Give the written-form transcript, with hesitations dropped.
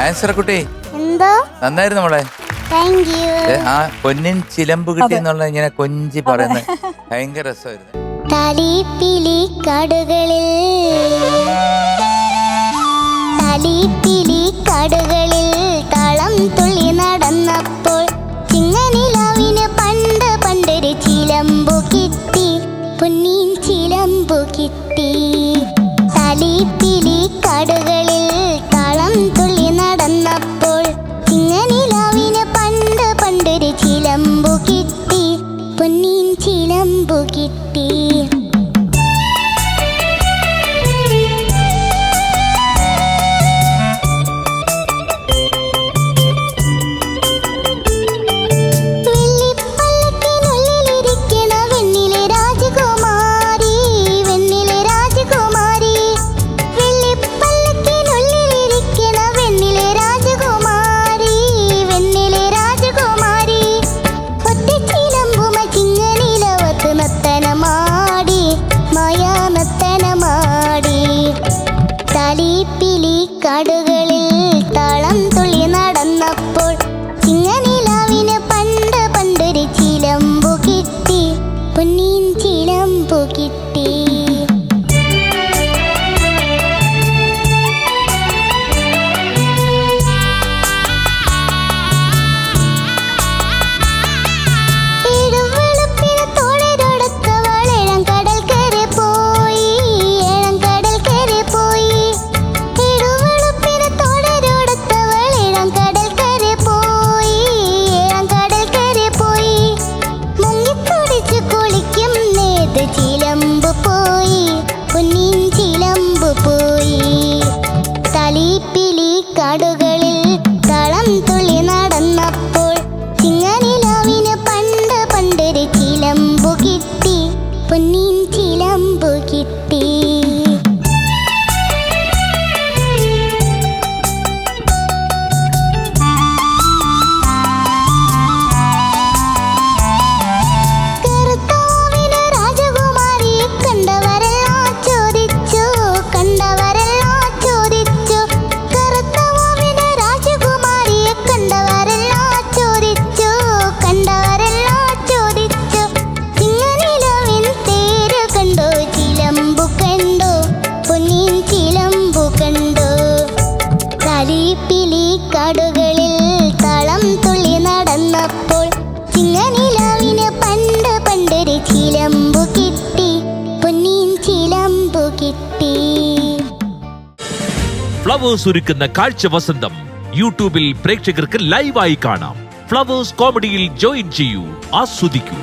Answer കുട്ടി എന്തോ നന്നായിരുന്നു മോളെ. Thank you. ആ പൊന്നിൻ ചിലമ്പ് കിട്ടി എന്നുള്ള ഇങ്ങനെ കൊഞ്ചി പറയുന്നത് ഭയങ്കര രസമായിരുന്നു. തലീപ്പിലി കാടുകളിൽ താളം തുള്ളി നടന്നപ്പോൾ ചിങ്ങനിലാവിന് പണ്ടൊരു ചിലമ്പു കിട്ടി, പൊന്നിൻ ചിലമ്പു കിട്ടി. തലീപ്പിലി കാടുകളിൽ താളം തുള്ളി നടന്നപ്പോൾ ചിങ്ങനിലാവിന് പണ്ടൊരു ചിലമ്പു കിട്ടി, പൊന്നിൻ ചിലമ്പു കിട്ടി. തലീപ്പിലി കാടുകളിൽ താളം തുള്ളി നടന്നപ്പോൾ ചിങ്ങനിലാവിന് പണ്ടൊരു ചിലമ്പു കിട്ടി, പൊന്നിൻ ചിലമ്പു കിട്ടി. ചിലമ്പ് പോയി, പൊന്നിൻ ചിലമ്പ് പോയി. തലീപ്പിലി കാടുകളിൽ താളം തുള്ളി നടന്നപ്പോൾ ചിങ്ങനിലാവിന് പണ്ടൊരു ചിലമ്പു കിട്ടി, പൊന്നിൻ ചിലമ്പു കിട്ടി. തലീപ്പിലി കാടുകളിൽ താളം തുള്ളി നടന്നപ്പോൾ ചിങ്ങനിലാവിന് പണ്ടൊരു ചിലമ്പു കിട്ടി, പൊന്നിൻ ചിലമ്പു കിട്ടി. ഫ്ലവേഴ്സ് ഒരുക്കുന്ന കാഴ്ച വസന്തം യൂട്യൂബിൽ പ്രേക്ഷകർക്ക് ലൈവായി കാണാം. ഫ്ലവേഴ്സ് കോമഡിയിൽ ജോയിൻ ചെയ്യൂ, ആസ്വദിക്കൂ.